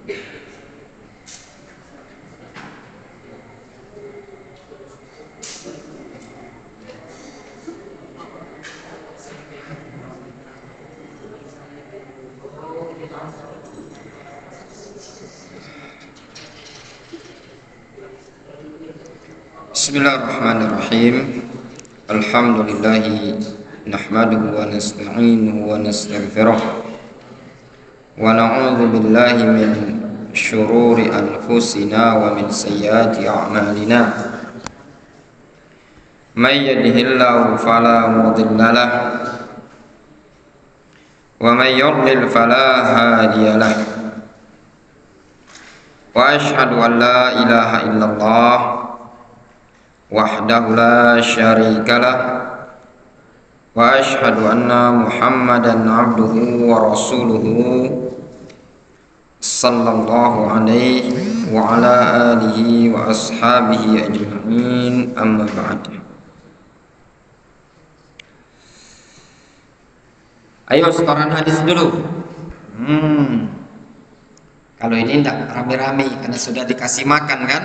Bismillahirrahmanirrahim. Alhamdulillahi nahmaduhu wa nasta'inuhu wa nastaghfiruh wa na'udzu billahi min syururi anfusina wa min sayyiati a'malina. May yahdihillahu fala mudilla lahu wa may yudlil fala hadiya lahu. Wa asyhadu an la ilaha illallah wahdahu la syarika lah wa asyhadu anna Muhammadan abduhu wa rasuluhu sallallahu alaihi wa ala alihi wa ashabihi ajma'in, amma ba'd. Ayo setoran hadis dulu. Kalau ini enggak rame-rame karena sudah dikasih makan kan?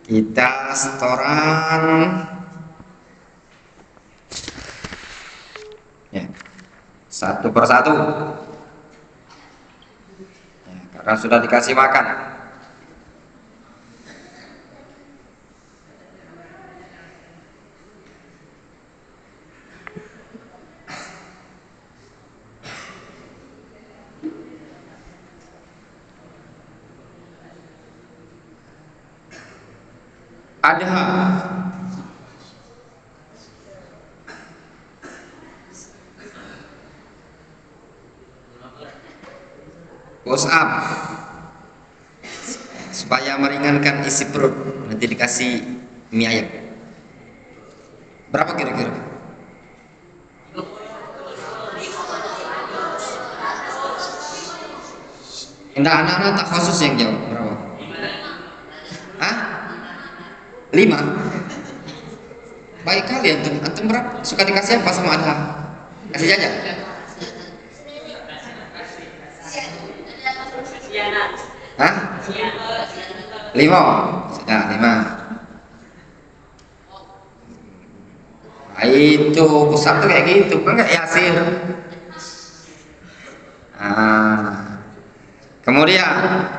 Kita setoran ya, satu persatu ya, karena sudah dikasih makan. Adha push up supaya meringankan isi perut, nanti dikasih mie ayam. Berapa kira-kira? Enggak, anak-anak tak khusus yang jawab. Berapa? Hah? 5. Baik kali antum berapa? Suka dikasih apa sama Adha? Kasih jajan? Hah? 5. Sudah 5. Nah, itu pusat tuh kayak gitu, kan nggak Yasir? Nah, kemudian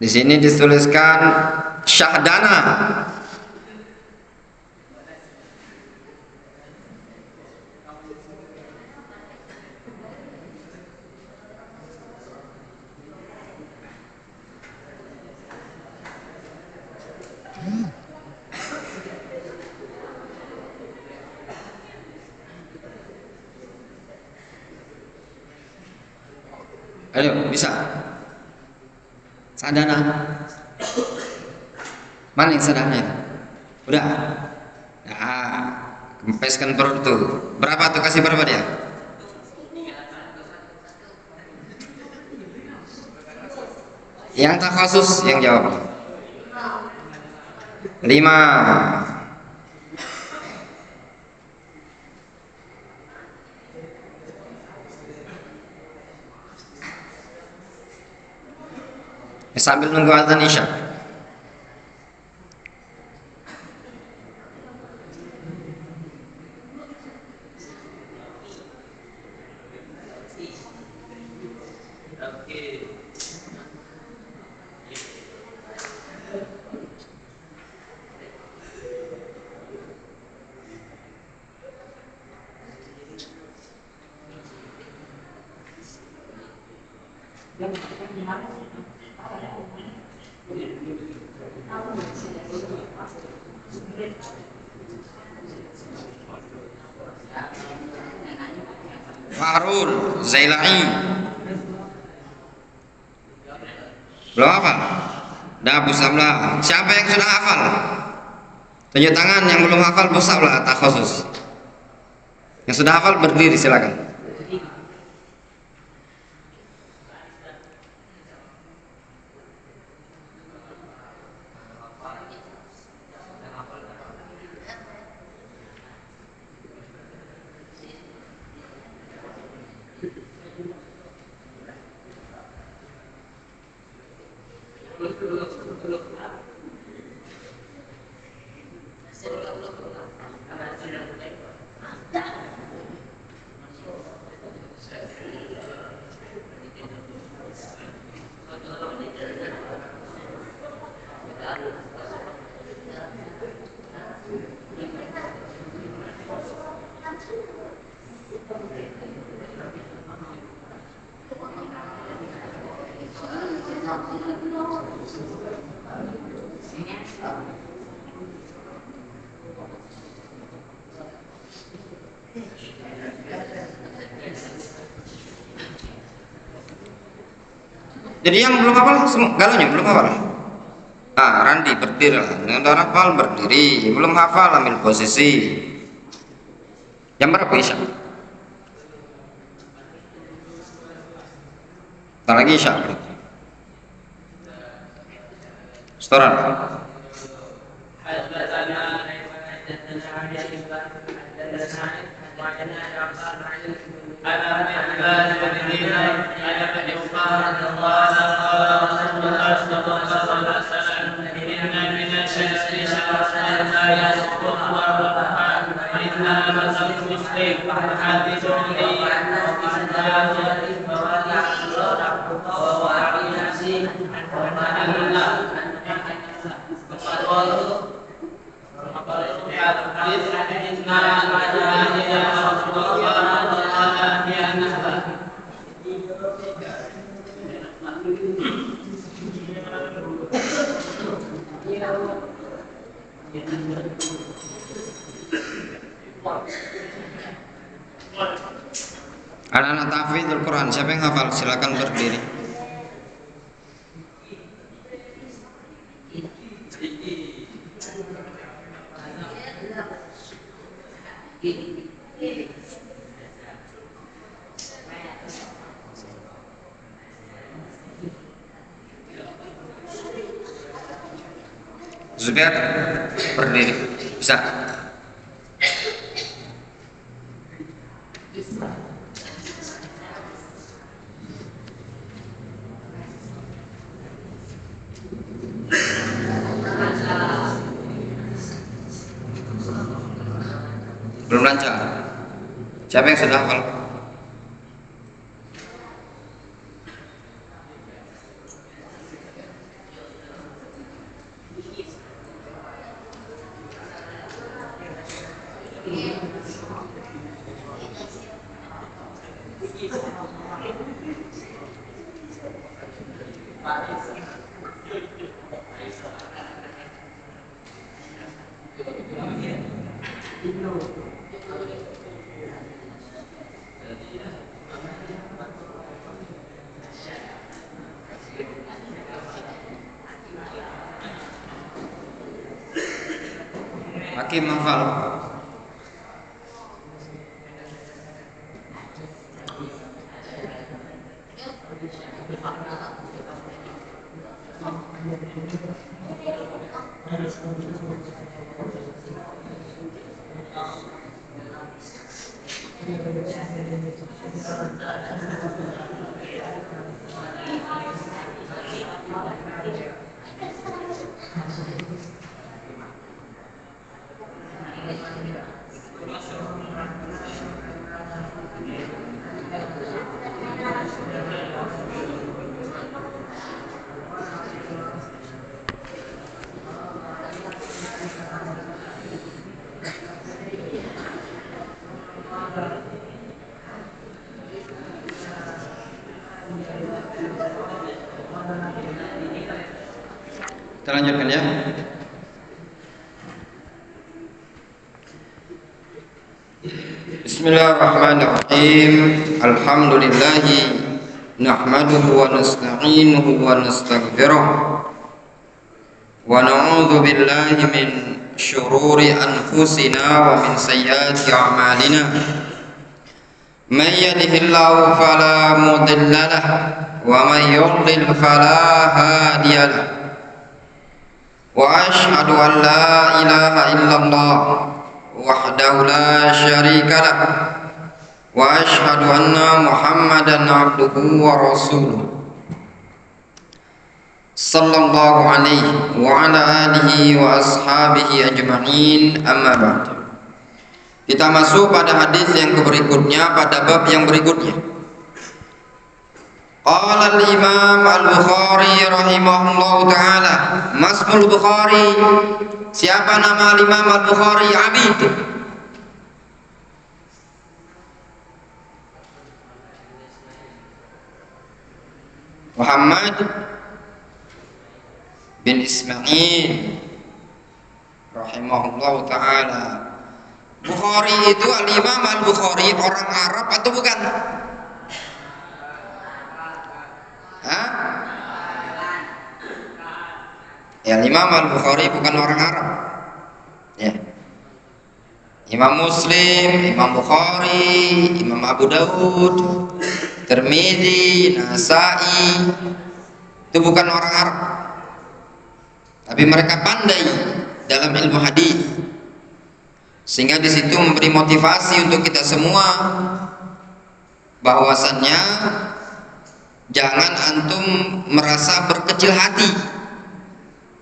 di sini dituliskan syahdana. Ayo, bisa. Sadana. Mana yang sadana itu? Udah. Nah, kempeskan perut tuh. Berapa tuh, kasih berapa dia? Yang tak khusus yang jawab. 5. Sambil nunggu azan isya. Fahrul Zailai belum hafal? Dah busablah. Siapa yang sudah hafal? Tunjuk tangan. Yang belum hafal busablah tak khusus. Yang sudah hafal berdiri silakan. Jadi yang belum hafal, galanya belum hafal. Randi berdiri lah. Yang udah hafal berdiri, belum hafal ambil posisi. Jam berapa Isya? Ntar lagi Isya. Setoran. Anak-anak tahfidzul Quran, siapa yang hafal silakan berdiri. Zubair berdiri, bisa. Belum lancar. Siapa yang sudah hafal? Hakim hafal. Kita lanjutkan ya. Bismillahirrahmanirrahim. Alhamdulillahi nahmaduhu wa nasta'inuhu wa nastaghfiruh wa na'udzu billahi min syururi anfusina wa min sayyiati a'malina. Man yahdihillahu fala mudilla lahu wa man yudlil fala hadiya lahu. Wa asyhadu an la ilaha illallah wahdahu la syarika lah wa asyhadu anna Muhammadan abduhu wa rasuluh sallallahu alaihi wa ala alihi wa ashabihi ajma'in, amma ba'd. Kita masuk pada hadis yang berikutnya, pada bab yang berikutnya. Qala al-Imam al-Bukhari rahimahullahu ta'ala. Masmul Bukhari, siapa nama Imam al-Bukhari? Abid. Muhammad bin Ismail rahimahullah ta'ala. Bukhari itu al-Imam al-Bukhari orang Arab atau bukan? Hah? Ya, Imam al-Bukhari bukan orang Arab. Ya. Imam Muslim, Imam Bukhari, Imam Abu Dawud, Tirmidzi, Nasa'i itu bukan orang Arab. Tapi mereka pandai dalam ilmu hadis. Sehingga di situ memberi motivasi untuk kita semua bahwasannya jangan antum merasa berkecil hati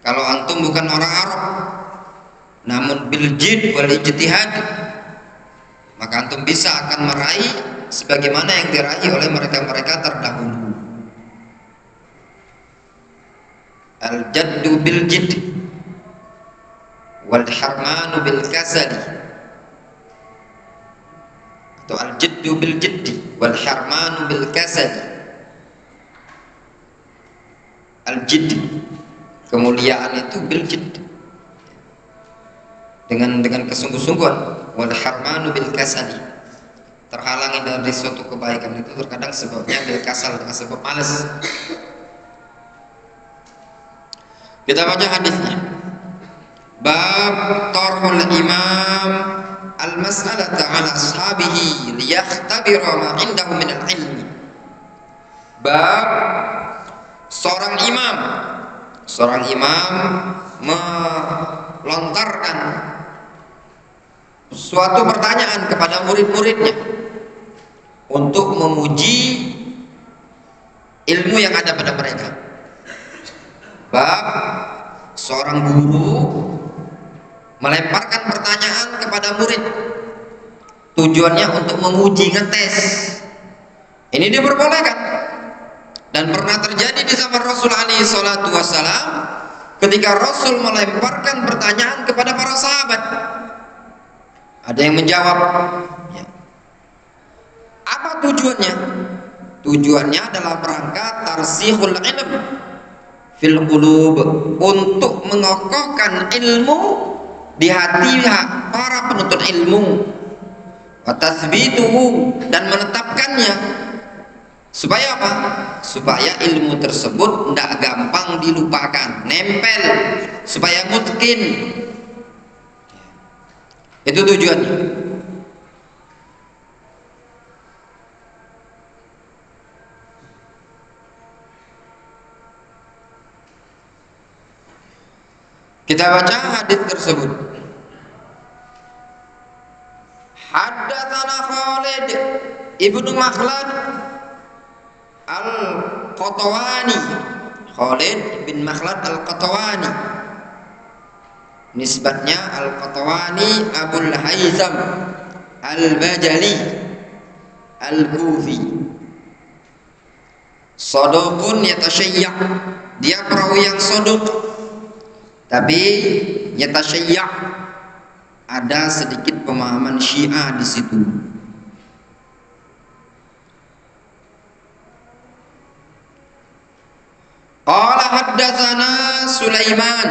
kalau antum bukan orang Arab, namun bil jid wal ijtihad maka antum bisa akan meraih sebagaimana yang diraih oleh mereka-mereka terdahulu. Al jaddu bil jid wal harmanu bil kasali, atau al jiddu bil jiddi wal harmanu bil kasali. Al jiddi, kemuliaan itu bil jidd, dengan kesungguh-sungguhan. Wal harmanu bil kasali, terhalangi dari suatu kebaikan itu terkadang sebabnya bil kasal, dengan sebab malas. Kita baca hadisnya. Bab tarhul imam al-mas'alata ala ashabihi liyakhtabira ma indahu min al-ilmi. Bab seorang imam melontarkan suatu pertanyaan kepada murid-muridnya untuk menguji ilmu yang ada pada mereka. Bab seorang guru melemparkan pertanyaan kepada murid, tujuannya untuk menguji, ngetes. Ini diperbolehkan dan pernah terjadi di zaman Rasul alaihi salatu wassalam ketika Rasul melemparkan pertanyaan kepada para sahabat. Ada yang menjawab, ya. Apa tujuannya? Tujuannya adalah rangka tarsihul ilm fil qulub, untuk mengokohkan ilmu di hati para penuntut ilmu, wa tathbituhu, dan menetapkannya. Supaya apa? Supaya ilmu tersebut tidak gampang dilupakan, nempel, supaya mungkin. Itu tujuannya. Kita baca hadis tersebut. Haddatsana Khalid ibnu Makhlad al-Qatwani, Khalid bin Makhlad al-Qatwani, nisbatnya al-Qatwani Abul Haytham al-Bajali al-Kufi. Saduqun yatashayya', dia perawi yang saduq, tapi yatashayya', ada sedikit pemahaman Syiah di situ. Qala haddatsana Sulaiman,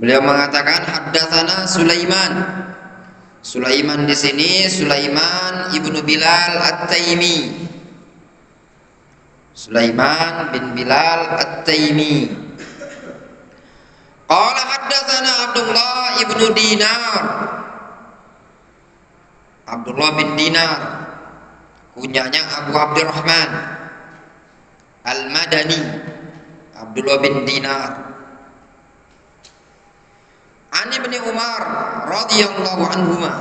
beliau mengatakan haddatsana Sulaiman. Sulaiman di sini Sulaiman ibnu Bilal At-Taimi, Sulaiman bin Bilal At-Taimi. Qala haddatsana Abdullah ibnu Dinar, Abdullah bin Dinar, kunyanya Abu Abdurrahman Al-Madani, Abdullah bin Dinar. An Ibnu Umar radhiyallahu anhuma,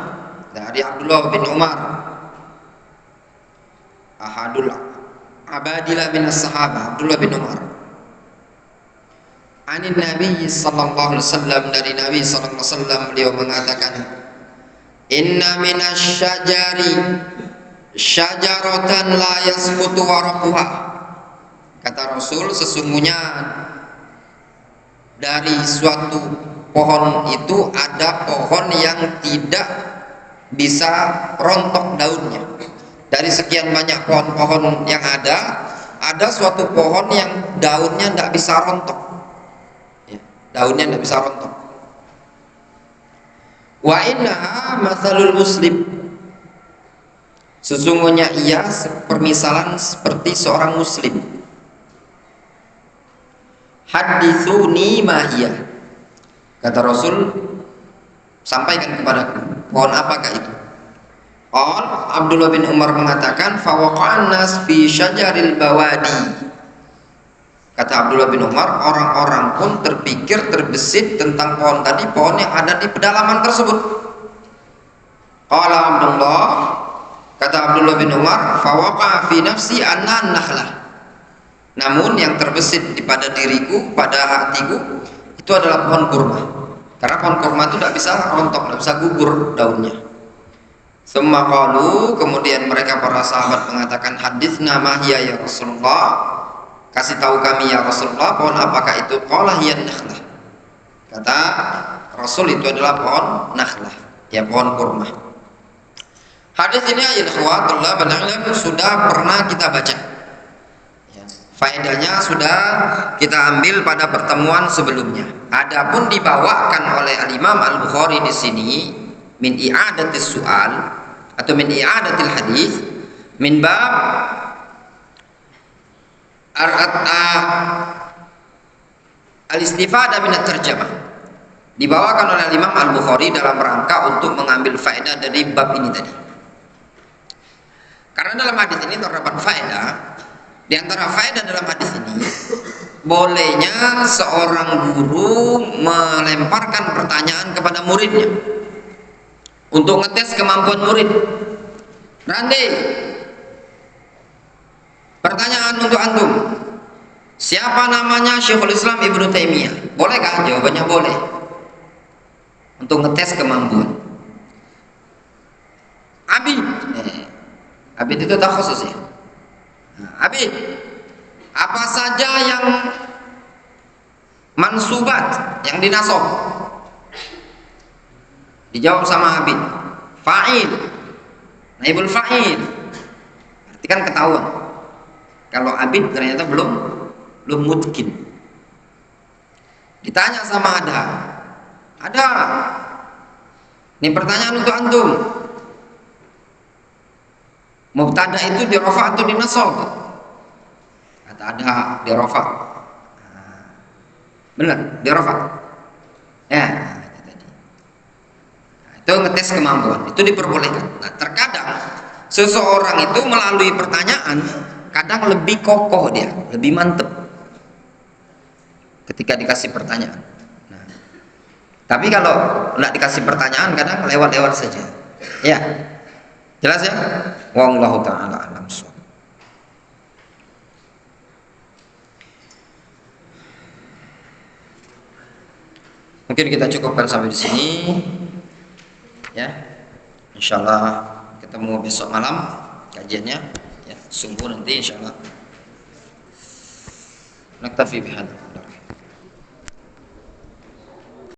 dari Abdullah bin Umar, ahadul abadilah min as-sahabah, Abdullah bin Umar. Anin Nabi sallallahu alaihi wasallam, dari Nabi sallallahu alaihi wasallam, beliau mengatakan, inna minasy syajari syajaratan la yasqutu waraquha. Kata Rasul, sesungguhnya dari suatu pohon itu ada pohon yang tidak bisa rontok daunnya. Dari sekian banyak pohon-pohon yang ada ada suatu pohon yang daunnya tidak bisa rontok, ya, daunnya tidak bisa rontok. Wa innaha mathalul muslim, sesungguhnya ia permisalan seperti seorang muslim. Hadithuni mahiyah, kata Rasul, sampaikan kepadaku pohon apakah itu. Abdullah bin Umar mengatakan, fawaqa'an nas fi syajaril bawadi. Kata Abdullah bin Umar, orang-orang pun terpikir, terbesit tentang pohon tadi, pohon yang ada di pedalaman tersebut. Qala Abdullah, kata Abdullah bin Umar, fawaqa'a fi nafsi anna nakhlah. Namun yang terbesit pada diriku, pada hatiku, itu adalah pohon kurma. Karena pohon kurma itu tidak bisa rontok, tidak bisa gugur daunnya. Summa qalu, kemudian mereka para sahabat mengatakan, haditsna ma hiya ya Rasulullah, kasih tahu kami ya Rasulullah, pohon apakah itu? Qala hiya nakhlah. Kata Rasul, itu adalah pohon nakhlah, ya pohon kurma. Hadis ini ya ikhwatullah benar-benar sudah pernah kita baca, ya, faedahnya sudah kita ambil pada pertemuan sebelumnya. Adapun dibawakan oleh Al-Imam Al-Bukhari di sini min i'adatis su'al atau min i'adatil hadis min bab al-istifadah min at-tarjamah, dibawakan oleh Imam Al-Bukhari dalam rangka untuk mengambil faedah dari bab ini tadi. Karena dalam hadis ini terdapat faedah. Di antara faedah dalam hadis ini, bolehnya seorang guru melemparkan pertanyaan kepada muridnya untuk ngetes kemampuan murid. Rande, pertanyaan untuk antum, siapa namanya Syekhul Islam Ibnu Taimiyah? Bolehkah? Jawabannya boleh. Untuk ngetes kemampuan. Abid, Abid itu tak khusus ya. Abid, apa saja yang mansubat, yang dinasob? Dijawab sama Abid, fa'il, naibul fa'il. Berarti kan ketahuan kalau Abid ternyata belum mutkin. Ditanya sama ada ini pertanyaan untuk antum, mubtada itu dirofa atau dinasab? Kata ada dirofa. Benar, dirofa ya. Itu ngetes kemampuan, itu diperbolehkan. Nah, terkadang seseorang itu melalui pertanyaan kadang lebih kokoh, dia lebih mantep ketika dikasih pertanyaan. Nah, tapi kalau nggak dikasih pertanyaan kadang lewat-lewat saja. Ya, jelas ya. Wallahu ta'ala a'lam. Mungkin kita cukupkan sampai di sini. Ya, insyaallah ketemu besok malam kajiannya, ya, subuh nanti insyaallah. Naktafi bihadza.